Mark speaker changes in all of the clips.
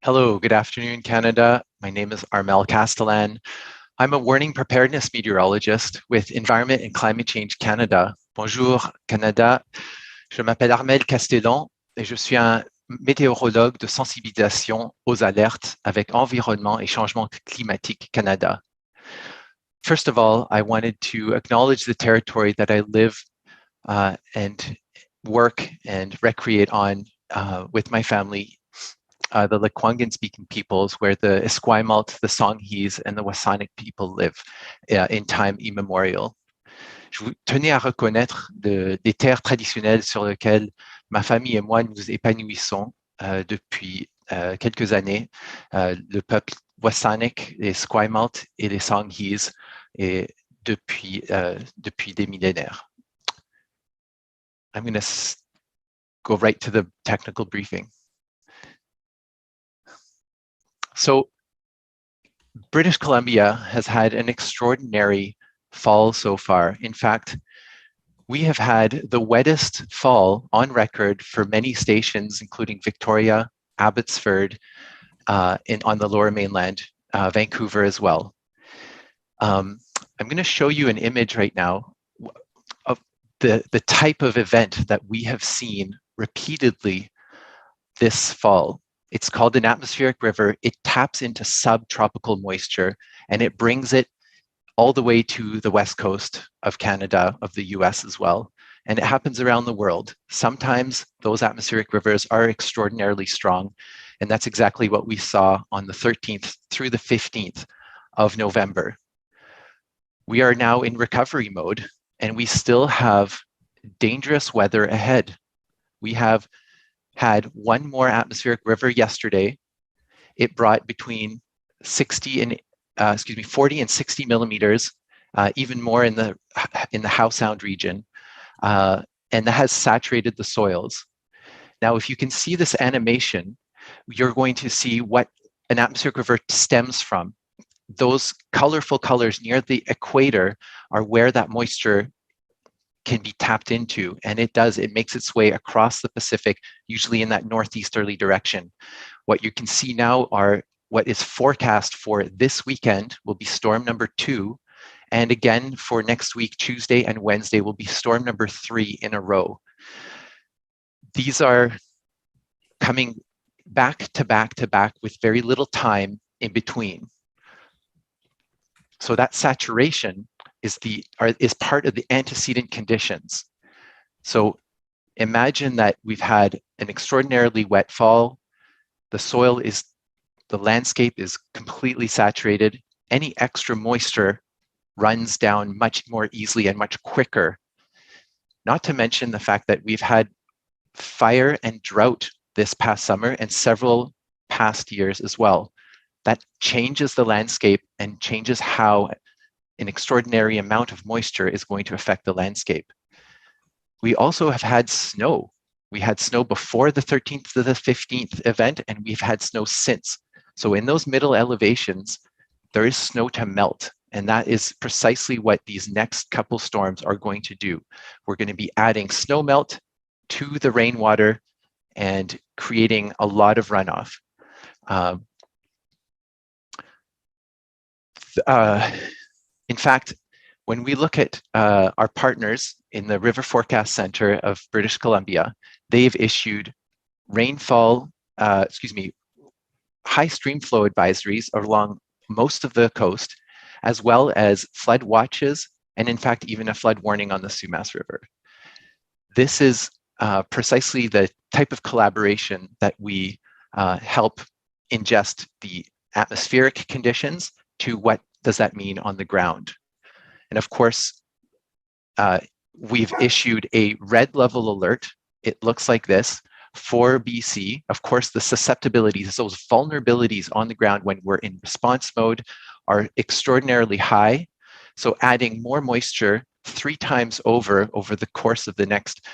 Speaker 1: Hello, good afternoon, Canada. My name is Armel Castellan. I'm a warning preparedness meteorologist with Environment and Climate Change Canada. Bonjour, Canada. Je m'appelle Armel Castellan et je suis un météorologue de sensibilisation aux alertes avec Environnement et Changement Climatique Canada. First of all, I wanted to acknowledge the territory that I live and work and recreate on with my family, the Lekwungen-speaking peoples, where the Esquimalt, the Songhees, and the Wasanic people live in time immemorial. Je vous tenais à reconnaître des terres traditionnelles sur lesquelles ma famille et moi nous épanouissons depuis quelques années, le peuple Wasanic, les Esquimalt et les Songhees, et depuis des millénaires. I'm going to go right to the technical briefing. So British Columbia has had an extraordinary fall so far. In fact, we have had the wettest fall on record for many stations, including Victoria, Abbotsford, on the Lower Mainland, Vancouver as well. I'm going to show you an image right now of the type of event that we have seen repeatedly this fall. It's called an atmospheric river. It taps into subtropical moisture and it brings it all the way to the west coast of Canada, of the US as well. And it happens around the world. Sometimes those atmospheric rivers are extraordinarily strong. And that's exactly what we saw on the 13th through the 15th of November. We are now in recovery mode and we still have dangerous weather ahead. We have had one more atmospheric river yesterday. It brought between 40 and 60 millimeters, even more in the Howe Sound region, and that has saturated the soils. Now, if you can see this animation, you're going to see what an atmospheric river stems from. Those colorful colors near the equator are where that moisture can be tapped into, and it makes its way across the Pacific, usually in that northeasterly direction. What you can see now are what is forecast for this weekend will be storm number 2, and again for next week, Tuesday and Wednesday, will be storm number 3 in a row. These are coming back to back to back with very little time in between. So that saturation is part of the antecedent conditions. So imagine that we've had an extraordinarily wet fall. The landscape is completely saturated. Any extra moisture runs down much more easily and much quicker. Not to mention the fact that we've had fire and drought this past summer and several past years as well. That changes the landscape and changes how an extraordinary amount of moisture is going to affect the landscape. We also have had snow. We had snow before the 13th to the 15th event, and we've had snow since. So in those middle elevations, there is snow to melt, and that is precisely what these next couple storms are going to do. We're going to be adding snow melt to the rainwater and creating a lot of runoff. In fact, when we look at our partners in the River Forecast Center of British Columbia, they've issued high stream flow advisories along most of the coast, as well as flood watches, and in fact, even a flood warning on the Sumas River. This is precisely the type of collaboration that we help ingest the atmospheric conditions to what does that mean on the ground. And of course, we've issued a red level alert. It looks like this for BC. Of course, the susceptibilities, those vulnerabilities on the ground when we're in response mode are extraordinarily high. So adding more moisture 3 times over the course of the next,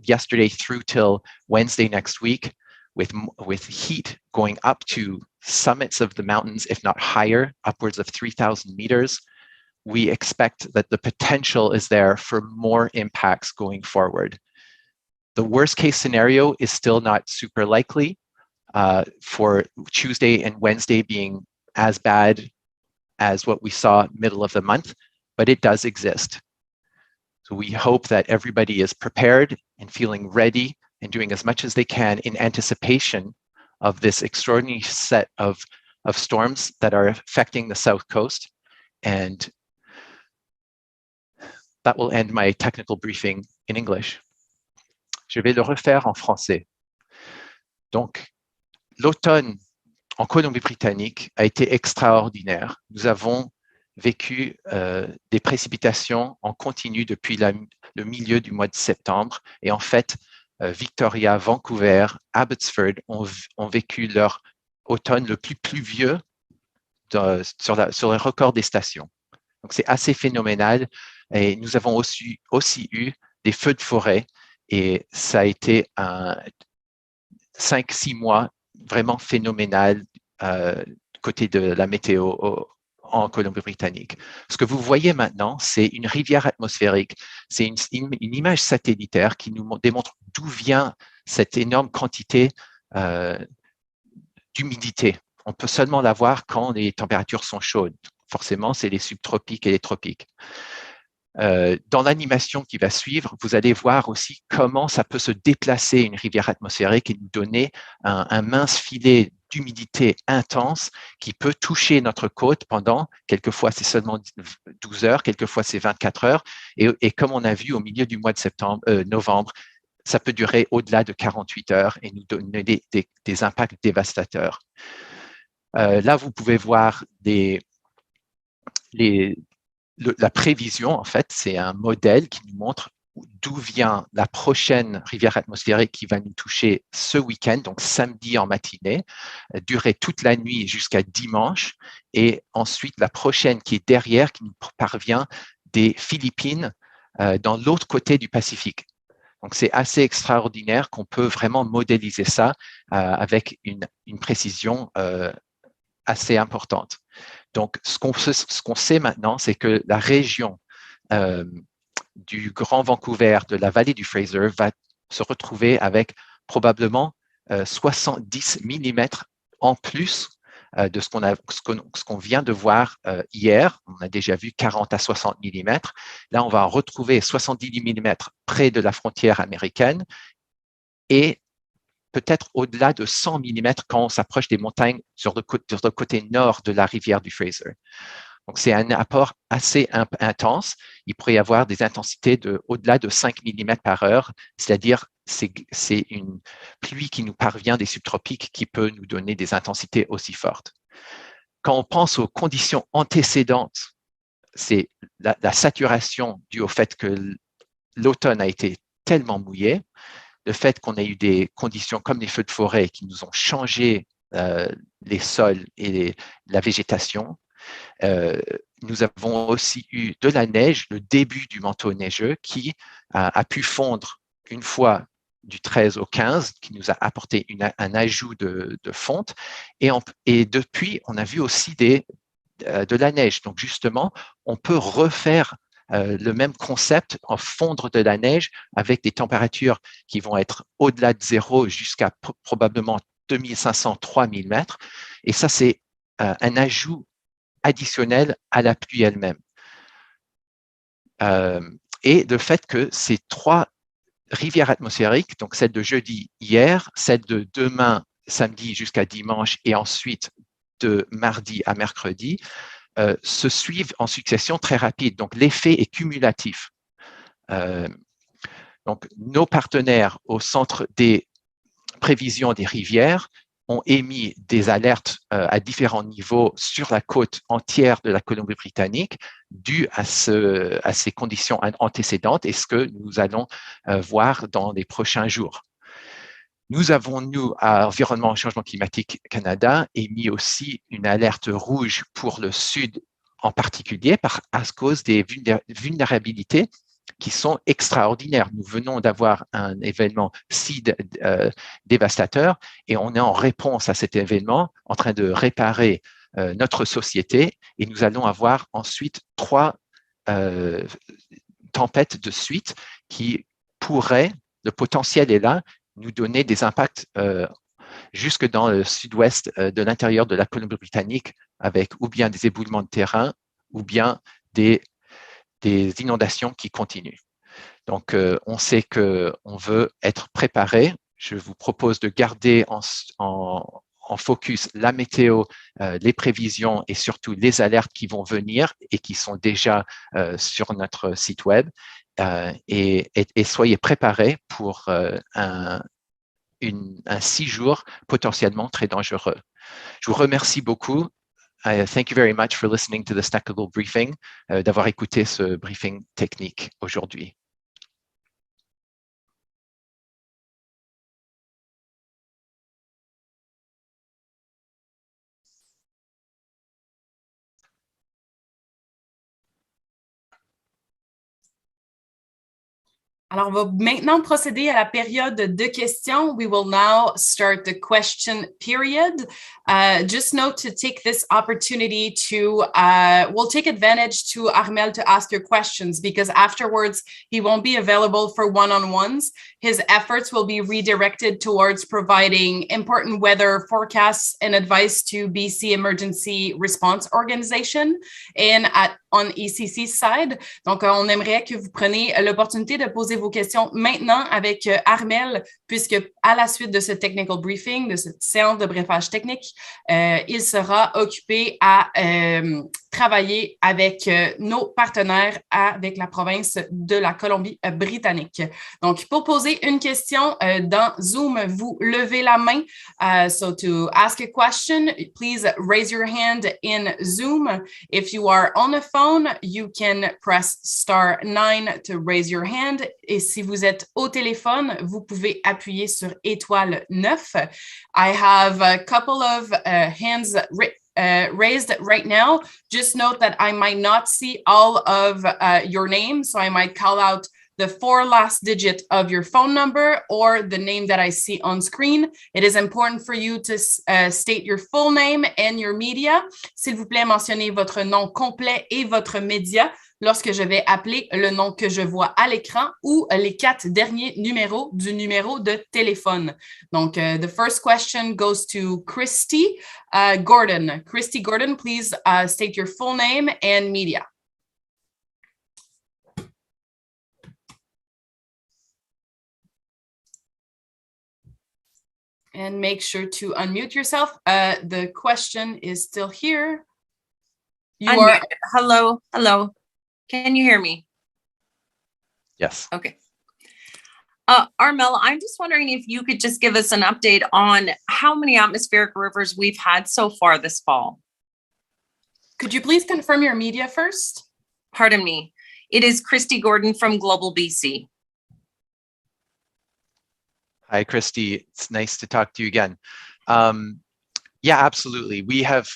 Speaker 1: yesterday through till Wednesday next week, with heat going up to summits of the mountains, if not higher, upwards of 3,000 meters, we expect that the potential is there for more impacts going forward. The worst case scenario is still not super likely, for Tuesday and Wednesday being as bad as what we saw middle of the month, but it does exist. So we hope that everybody is prepared and feeling ready and doing as much as they can in anticipation of this extraordinary set of storms that are affecting the South Coast. And that will end my technical briefing in English. Je vais le refaire en français. Donc, l'automne en Colombie-Britannique a été extraordinaire. Nous avons vécu des précipitations en continu depuis le milieu du mois de septembre. Et en fait, Victoria, Vancouver, Abbotsford ont vécu leur automne le plus pluvieux sur le record des stations. Donc, c'est assez phénoménal. Et nous avons aussi eu des feux de forêt. Et ça a été 5-6 mois vraiment phénoménal côté de la météo en Colombie-Britannique. Ce que vous voyez maintenant, c'est une rivière atmosphérique. C'est une image satellitaire qui nous démontre d'où vient cette énorme quantité d'humidité. On peut seulement la voir quand les températures sont chaudes. Forcément, c'est les subtropiques et les tropiques. Dans l'animation qui va suivre, vous allez voir aussi comment ça peut se déplacer une rivière atmosphérique et nous donner un mince filet d'humidité intense qui peut toucher notre côte pendant, quelquefois c'est seulement 12 heures, quelquefois c'est 24 heures. Et comme on a vu au milieu du mois de novembre, ça peut durer au-delà de 48 heures et nous donner des impacts dévastateurs. Là, vous pouvez voir la prévision, en fait, c'est un modèle qui nous montre d'où vient la prochaine rivière atmosphérique qui va nous toucher ce week-end, donc samedi en matinée, durer toute la nuit jusqu'à dimanche, et ensuite la prochaine qui est derrière, qui nous parvient des Philippines dans l'autre côté du Pacifique. Donc, c'est assez extraordinaire qu'on peut vraiment modéliser ça avec une précision assez importante. Donc, ce qu'on sait maintenant, c'est que la région du Grand Vancouver, de la vallée du Fraser, va se retrouver avec probablement 70 millimètres en plus de ce qu'on vient de voir hier. On a déjà vu 40 à 60 millimètres. Là, on va en retrouver 70 millimètres près de la frontière américaine et peut-être au-delà de 100 millimètres quand on s'approche des montagnes sur le côté nord de la rivière du Fraser. Donc, c'est un apport assez intense. Il pourrait y avoir des intensités au-delà de 5 millimètres par heure, c'est-à-dire c'est une pluie qui nous parvient des subtropiques qui peut nous donner des intensités aussi fortes. Quand on pense aux conditions antécédentes, c'est la saturation due au fait que l'automne a été tellement mouillé, le fait qu'on ait eu des conditions comme les feux de forêt qui nous ont changé les sols et la végétation. Nous avons aussi eu de la neige, le début du manteau neigeux qui a pu fondre une fois du 13 au 15, qui nous a apporté un ajout de fonte. Et depuis, on a vu aussi de la neige. Donc justement, on peut refaire le même concept en fondre de la neige avec des températures qui vont être au-delà de zéro jusqu'à probablement 2500-3000 mètres. Et ça, c'est un ajout additionnel à la pluie elle-même. Et le fait que ces 3 rivières atmosphériques, donc celle de jeudi hier, celle de demain, samedi jusqu'à dimanche, et ensuite de mardi à mercredi, se suivent en succession très rapide. Donc, l'effet est cumulatif. Donc, nos partenaires au Centre des prévisions des rivières ont émis des alertes à différents niveaux sur la côte entière de la Colombie-Britannique dues à ces conditions antécédentes et ce que nous allons voir dans les prochains jours. Nous avons, à Environnement et Changement climatique Canada, émis aussi une alerte rouge pour le sud en particulier à cause des vulnérabilités qui sont extraordinaires. Nous venons d'avoir un événement si dévastateur et on est en réponse à cet événement en train de réparer notre société et nous allons avoir ensuite 3 tempêtes de suite qui pourraient, le potentiel est là, nous donner des impacts jusque dans le sud-ouest de l'intérieur de la Colombie-Britannique, avec ou bien des éboulements de terrain ou bien des inondations qui continuent. Donc, on sait qu'on veut être préparé. Je vous propose de garder en focus la météo, les prévisions et surtout les alertes qui vont venir et qui sont déjà sur notre site web. Et soyez préparés pour un 6 jours potentiellement très dangereux. Je vous remercie beaucoup. Thank you very much for listening to this technical briefing, d'avoir écouté ce briefing technique aujourd'hui.
Speaker 2: Alors, on va maintenant procéder à la période de questions. We will now start the question period. Just note to take this opportunity to, we'll take advantage to Armel to ask your questions because afterwards he won't be available for one-on-ones. His efforts will be redirected towards providing important weather forecasts and advice to BC Emergency Response Organization and on ECC's side. Donc, on aimerait que vous preniez l'opportunité de poser vos questions maintenant avec Armel, puisque à la suite de ce technical briefing, de cette séance de briefage technique, il sera occupé à travailler avec nos partenaires avec la province de la Colombie-Britannique. Donc, pour poser une question dans Zoom, vous levez la main. So to ask a question, please raise your hand in Zoom. If you are on a phone, you can press *9 to raise your hand. Et si vous êtes au téléphone, vous pouvez appuyer sur étoile 9. I have a couple of hands raised right now. Just note that I might not see all of your names, so I might call out the 4 last digit of your phone number or the name that I see on screen. It is important for you to state your full name and your media. S'il vous plaît, mentionnez votre nom complet et votre média lorsque je vais appeler le nom que je vois à l'écran ou les 4 derniers numéros du numéro de téléphone. Donc, the first question goes to Christy Gordon. Christy Gordon, please state your full name and media. And make sure to unmute yourself. The question is still here.
Speaker 3: Hello. Can you hear me?
Speaker 1: Yes.
Speaker 3: Okay. Armel, I'm just wondering if you could just give us an update on how many atmospheric rivers we've had so far this fall.
Speaker 2: Could you please confirm your media first?
Speaker 3: Pardon me. It is Christy Gordon from Global BC.
Speaker 1: Hi, Christy. It's nice to talk to you again. Yeah, absolutely. We have,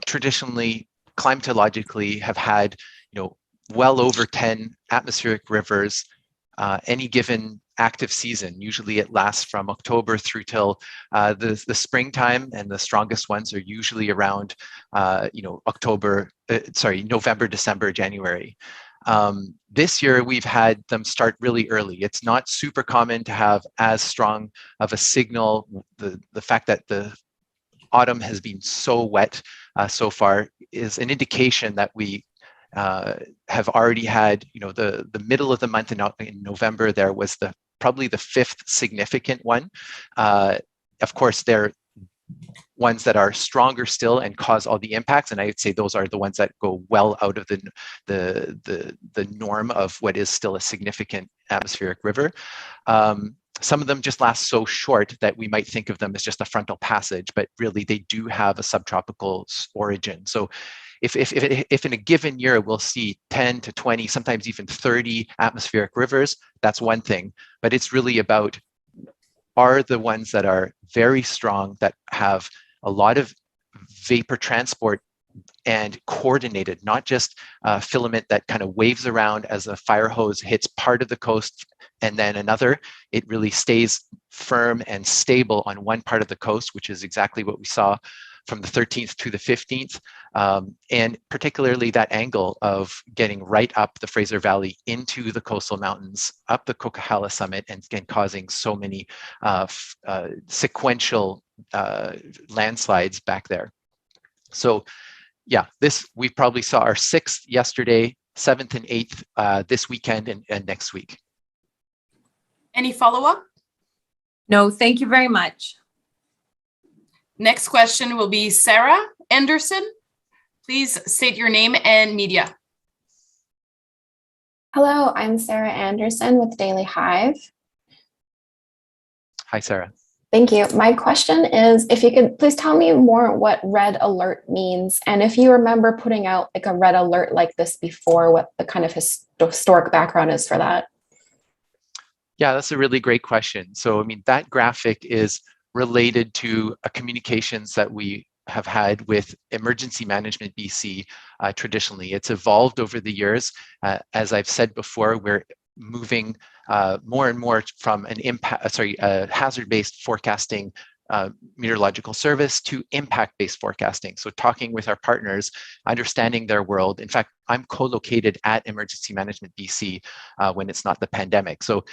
Speaker 1: traditionally, climatologically, have had, well over 10 atmospheric rivers any given active season. Usually it lasts from October through till the springtime, and the strongest ones are usually around, November, December, January. This year, we've had them start really early. It's not super common to have as strong of a signal. The fact that the autumn has been so wet so far is an indication that we have already had, the middle of the month in November, there was probably the 5th significant one. Of course, there ones that are stronger still and cause all the impacts, and I would say those are the ones that go well out of the norm of what is still a significant atmospheric river. Some of them just last so short that we might think of them as just a frontal passage, but really they do have a subtropical origin. So if in a given year we'll see 10 to 20, sometimes even 30 atmospheric rivers, that's one thing, but it's really about, are the ones that are very strong, that have a lot of vapor transport and coordinated, not just filament that kind of waves around as a fire hose hits part of the coast and then another. It really stays firm and stable on one part of the coast, which is exactly what we saw from the 13th to the 15th, and particularly that angle of getting right up the Fraser Valley into the coastal mountains, up the Coquihalla summit, and causing so many sequential landslides back there. So yeah, we probably saw our 6th yesterday, 7th and 8th this weekend and next week.
Speaker 2: Any follow-up?
Speaker 3: No, thank you very much.
Speaker 2: Next question will be Sarah Anderson. Please state your name and media.
Speaker 4: Hello, I'm Sarah Anderson with Daily Hive.
Speaker 1: Hi, Sarah.
Speaker 4: Thank you. My question is, if you could please tell me more what red alert means, and if you remember putting out like a red alert like this before, what the kind of historic background is for that.
Speaker 1: Yeah, that's a really great question. So, I mean, that graphic is related to a communications that we have had with Emergency Management BC traditionally. It's evolved over the years. As I've said before, we're moving more and more from an hazard-based forecasting meteorological service to impact-based forecasting. So talking with our partners, understanding their world. In fact, I'm co-located at Emergency Management BC when it's not the pandemic. So,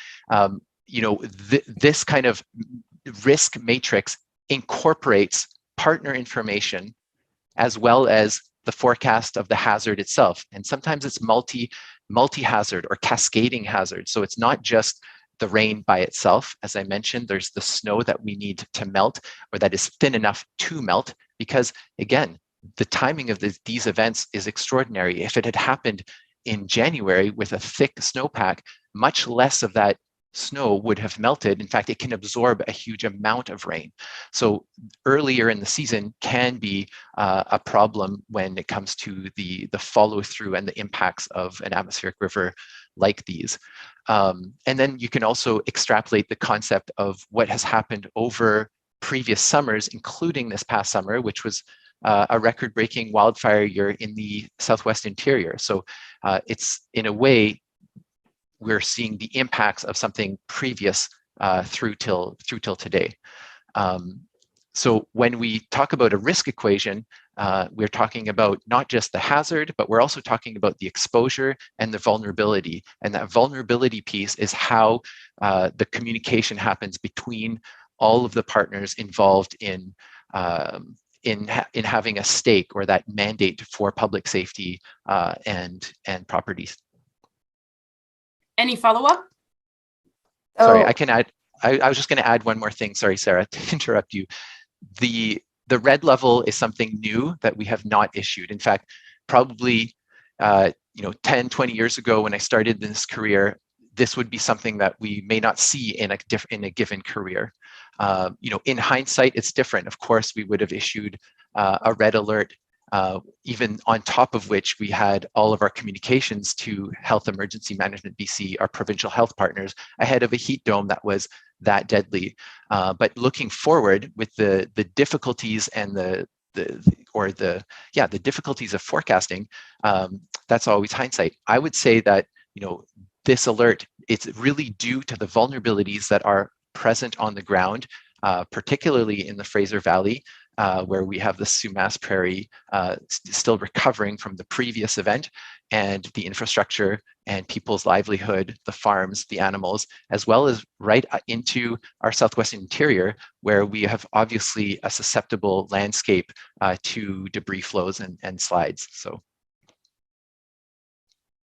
Speaker 1: this kind of risk matrix incorporates partner information as well as the forecast of the hazard itself. And sometimes it's multi-hazard or cascading hazard. So it's not just the rain by itself. As I mentioned, there's the snow that we need to melt, or that is thin enough to melt, because again, the timing of these events is extraordinary. If it had happened in January with a thick snowpack, much less of that snow would have melted. In fact, it can absorb a huge amount of rain. So earlier in the season can be a problem when it comes to the follow through and the impacts of an atmospheric river like these. And then you can also extrapolate the concept of what has happened over previous summers, including this past summer, which was a record-breaking wildfire year in the Southwest interior. So it's, in a way, we're seeing the impacts of something previous through till today. So when we talk about a risk equation, we're talking about not just the hazard, but we're also talking about the exposure and the vulnerability. And that vulnerability piece is how the communication happens between all of the partners involved in having a stake or that mandate for public safety and properties.
Speaker 2: Any follow-up?
Speaker 1: Sorry, I can add. I was just going to add one more thing. Sorry, Sarah, to interrupt you. The red level is something new that we have not issued. In fact, probably 10, 20 years ago when I started this career, this would be something that we may not see in a given career. In hindsight, it's different. Of course, we would have issued a red alert, even on top of which we had all of our communications to Health Emergency Management BC, our provincial health partners, ahead of a heat dome that was that deadly. But looking forward with the difficulties and the difficulties of forecasting, that's always hindsight. I would say that this alert, it's really due to the vulnerabilities that are present on the ground, particularly in the Fraser Valley, where we have the Sumas Prairie still recovering from the previous event, and the infrastructure and people's livelihood, the farms, the animals, as well as right into our southwestern interior, where we have obviously a susceptible landscape to debris flows and slides. So.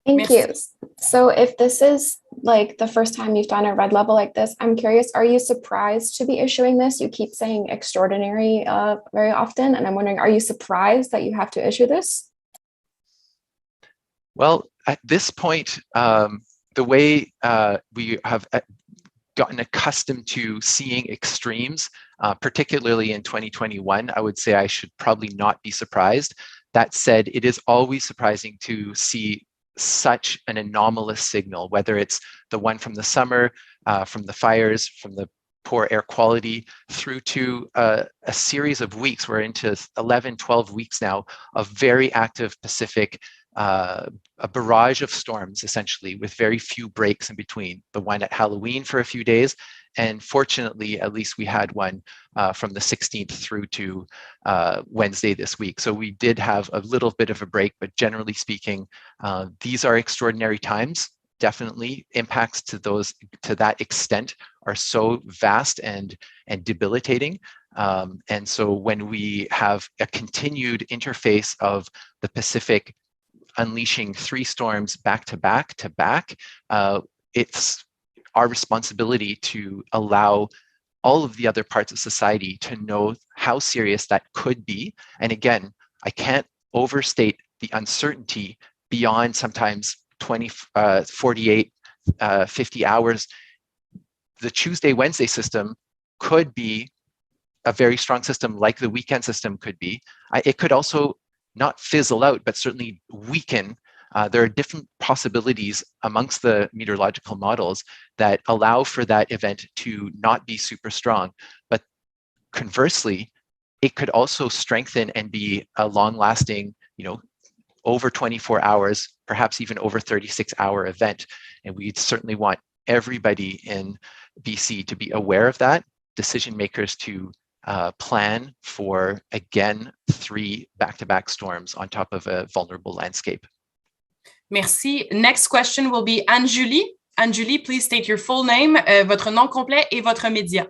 Speaker 4: Thank you. So if this is like the first time you've done a red level like this, I'm curious, are you surprised to be issuing this? You keep saying extraordinary very often, and I'm wondering, are you surprised that you have to issue this?
Speaker 1: Well, at this point, the way we have gotten accustomed to seeing extremes, particularly in 2021, I would say I should probably not be surprised. That said, it is always surprising to see such an anomalous signal, whether it's the one from the summer, from the fires, from the poor air quality, through to a series of weeks. We're into 11, 12 weeks now of very active Pacific, a barrage of storms, essentially, with very few breaks in between. The one at Halloween for a few days, And fortunately, at least we had one from the 16th through to Wednesday this week. So we did have a little bit of a break, but generally speaking, these are extraordinary times. Definitely impacts to that extent are so vast and debilitating. And so when we have a continued interface of the Pacific unleashing 3 storms back to back, it's our responsibility to allow all of the other parts of society to know how serious that could be. And again, I can't overstate the uncertainty beyond sometimes 20, 48, 50 hours. The Tuesday, Wednesday system could be a very strong system like the weekend system could be. It could also not fizzle out, but certainly weaken. There are different possibilities amongst the meteorological models that allow for that event to not be super strong. But conversely, it could also strengthen and be a long-lasting, over 24 hours, perhaps even over 36-hour event. And we certainly want everybody in BC to be aware of that, decision makers to plan for, again, 3 back-to-back storms on top of a vulnerable landscape.
Speaker 2: Merci. Next question will be Anne-Julie. Anne-Julie, please state your full name, votre nom complet et votre média.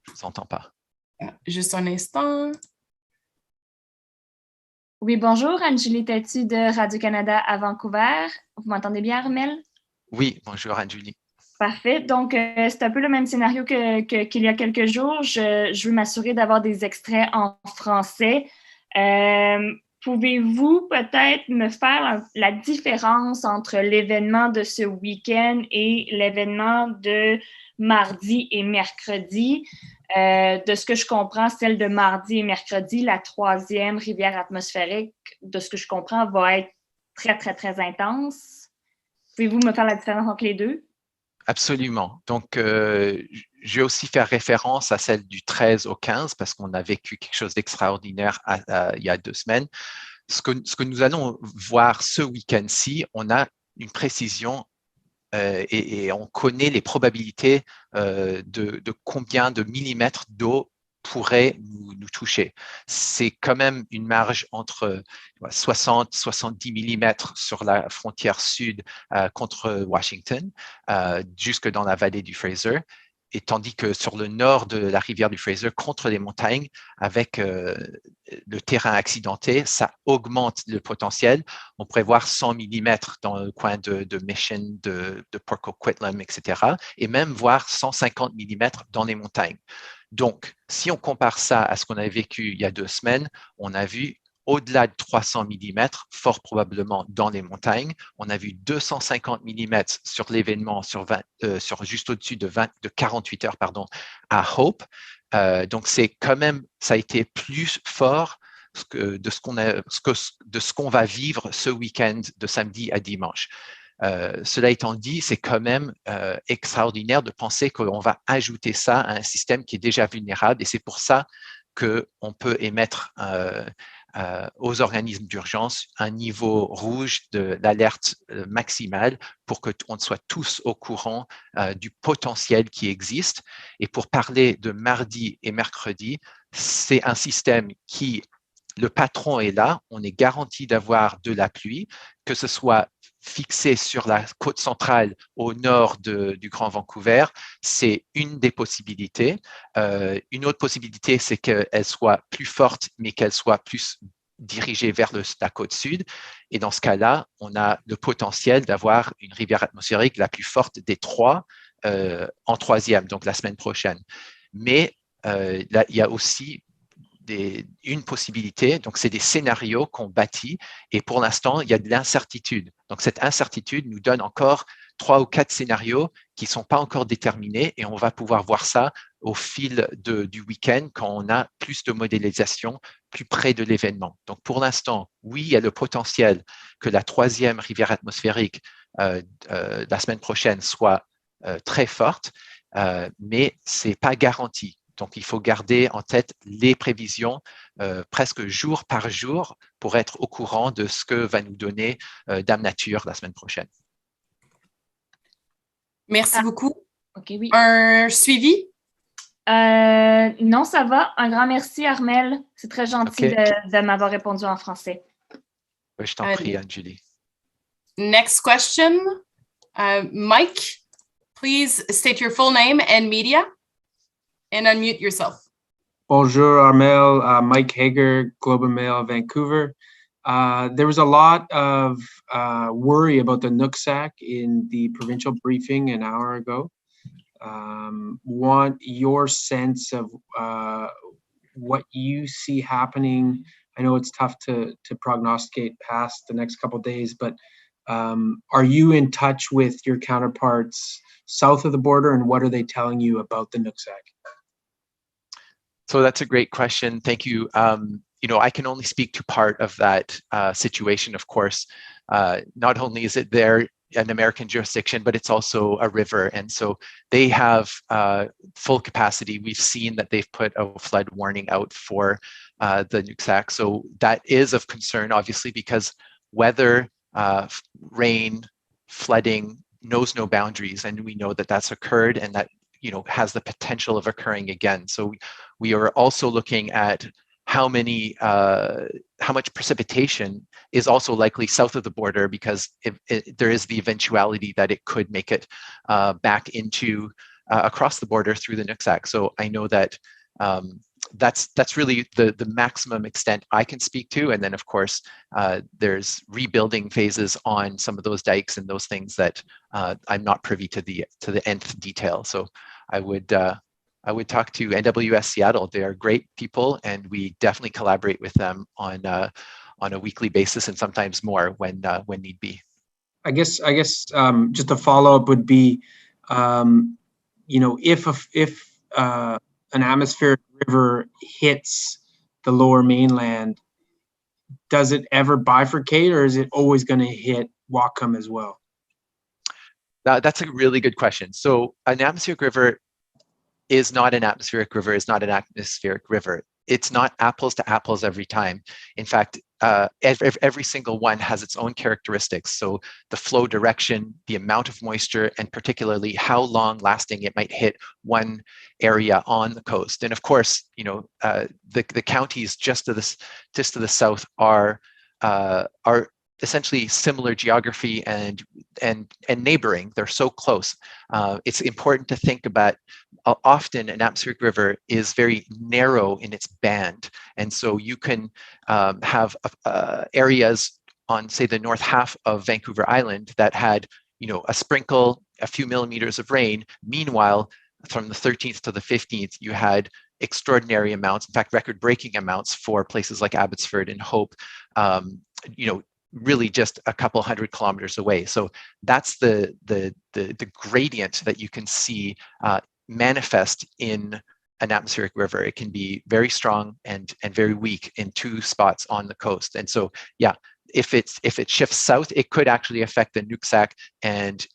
Speaker 1: Je ne vous entends pas.
Speaker 2: Juste un instant.
Speaker 5: Oui, bonjour, Anne-Julie Têtu de Radio-Canada à Vancouver. Vous m'entendez bien, Armel?
Speaker 1: Oui, bonjour Anne-Julie.
Speaker 5: Parfait. Donc, c'est un peu le même scénario qu'il y a quelques jours. Je veux m'assurer d'avoir des extraits en français. Pouvez-vous peut-être me faire la différence entre l'événement de ce week-end et l'événement de mardi et mercredi? De ce que je comprends, celle de mardi et mercredi, la 3e rivière atmosphérique, de ce que je comprends, va être très, très, très intense. Pouvez-vous me faire la différence entre les deux?
Speaker 1: Absolument. Donc, je vais aussi faire référence à celle du 13 au 15 parce qu'on a vécu quelque chose d'extraordinaire il y a 2 semaines. Ce que nous allons voir ce week-end-ci, on a une précision et on connaît les probabilités de combien de millimètres d'eau pourrait nous toucher. C'est quand même une marge entre 60-70 millimètres sur la frontière sud contre Washington, jusque dans la vallée du Fraser, et tandis que sur le nord de la rivière du Fraser, contre les montagnes, avec le terrain accidenté, ça augmente le potentiel. On pourrait voir 100 millimètres dans le coin de Mission, de Port Coquitlam, etc., et même voir 150 millimètres dans les montagnes. Donc, si on compare ça à ce qu'on avait vécu il y a 2 semaines, on a vu au-delà de 300 millimètres, fort probablement dans les montagnes. On a vu 250 millimètres sur l'événement, sur juste au-dessus de 48 heures, à Hope. Donc, c'est quand même, ça a été plus fort de ce qu'on va vivre ce week-end de samedi à dimanche. Cela étant dit, c'est quand même extraordinaire de penser qu'on va ajouter ça à un système qui est déjà vulnérable, et c'est pour ça qu'on peut émettre aux organismes d'urgence un niveau rouge de l'alerte maximale pour qu'on soit tous au courant du potentiel qui existe. Et pour parler de mardi et mercredi, c'est un système qui, le patron est là, on est garanti d'avoir de la pluie, que ce soit fixé sur la côte centrale au nord du Grand Vancouver, c'est une des possibilités. Une autre possibilité, c'est qu'elle soit plus forte, mais qu'elle soit plus dirigée vers la côte sud. Et dans ce cas-là, on a le potentiel d'avoir une rivière atmosphérique la plus forte des 3 en 3e, donc la semaine prochaine. Mais là, il y a aussi une possibilité, donc c'est des scénarios qu'on bâtit, et pour l'instant, il y a de l'incertitude. Donc cette incertitude nous donne encore 3 ou 4 scénarios qui ne sont pas encore déterminés, et on va pouvoir voir ça au fil du week-end quand on a plus de modélisation plus près de l'événement. Donc pour l'instant, oui, il y a le potentiel que la 3e rivière atmosphérique la semaine prochaine soit très forte, mais ce n'est pas garanti. Donc, il faut garder en tête les prévisions presque jour par jour pour être au courant de ce que va nous donner Dame Nature la semaine prochaine.
Speaker 2: Merci beaucoup.
Speaker 5: OK, oui.
Speaker 2: Un suivi?
Speaker 5: Non, ça va. Un grand merci, Armel. C'est très gentil
Speaker 1: OK.
Speaker 5: de m'avoir répondu en français.
Speaker 1: Oui, je t'en prie, Anne-Julie.
Speaker 2: Next question. Mike, please state your full name and media and unmute yourself.
Speaker 6: Bonjour, Armel. Mike Hager, Globe and Mail, Vancouver. There was a lot of worry about the Nooksack in the provincial briefing an hour ago. Want your sense of what you see happening. I know it's tough to prognosticate past the next couple of days, but are you in touch with your counterparts south of the border, and what are they telling you about the Nooksack?
Speaker 1: So that's a great question. Thank you. I can only speak to part of that situation, of course. Not only is it there an American jurisdiction, but it's also a river. And so they have full capacity. We've seen that they've put a flood warning out for the Nooksack. So that is of concern, obviously, because weather, rain, flooding knows no boundaries. And we know that that's occurred and that has the potential of occurring again. So we are also looking at how much precipitation is also likely south of the border, because there is the eventuality that it could make it back into across the border through the Nooksack. So I know that that's really the maximum extent I can speak to. And then, of course, there's rebuilding phases on some of those dikes and those things that I'm not privy to the nth detail. So I would talk to NWS Seattle. They are great people, and we definitely collaborate with them on a weekly basis, and sometimes more when need be.
Speaker 6: I guess just a follow up would be, if an atmospheric river hits the Lower Mainland, does it ever bifurcate, or is it always going to hit Whatcom as well?
Speaker 1: That's a really good question. So an atmospheric river is not an atmospheric river, is not an atmospheric river. It's not apples to apples every time. In fact, every single one has its own characteristics. So the flow direction, the amount of moisture, and particularly how long lasting it might hit one area on the coast. And of course, the counties just to the south are essentially similar geography and neighboring. They're so close. It's important to think about often an atmospheric river is very narrow in its band. And so you can have areas on, say, the north half of Vancouver Island that had, a sprinkle, a few millimeters of rain. Meanwhile, from the 13th to the 15th, you had extraordinary amounts, in fact, record-breaking amounts for places like Abbotsford and Hope, really just a couple 100 kilometers away. So that's the gradient that you can see manifest in an atmospheric river. It can be very strong and very weak in two spots on the coast. And so, yeah, if it shifts south, it could actually affect the Nooksack and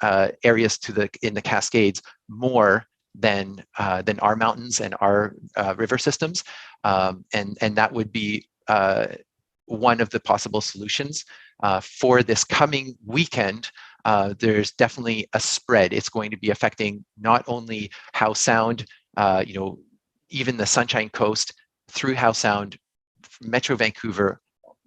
Speaker 1: areas in the Cascades more than our mountains and our river systems, and that would be one of the possible solutions. For this coming weekend, there's definitely a spread. It's going to be affecting not only Howe Sound, even the Sunshine Coast, through Howe Sound, Metro Vancouver,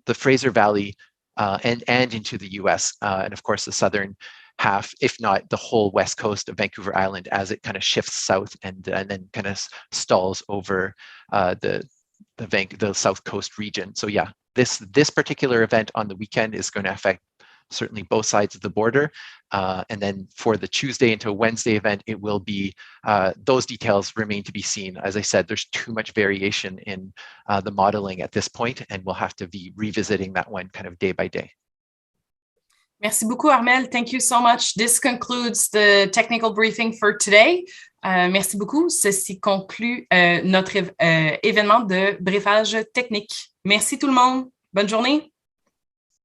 Speaker 1: the Fraser Valley, and into the US, and of course the southern half, if not the whole west coast of Vancouver Island, as it kind of shifts south and then kind of stalls over the south coast region. So yeah, this particular event on the weekend is going to affect certainly both sides of the border. And then for the Tuesday into Wednesday event, it will be, those details remain to be seen. As I said, there's too much variation in the modeling at this point, and we'll have to be revisiting that one kind of day by day.
Speaker 2: Merci beaucoup, Armel. Thank you so much. This concludes the technical briefing for today. Merci beaucoup. Ceci conclut notre événement de briefage technique. Merci tout le monde. Bonne journée.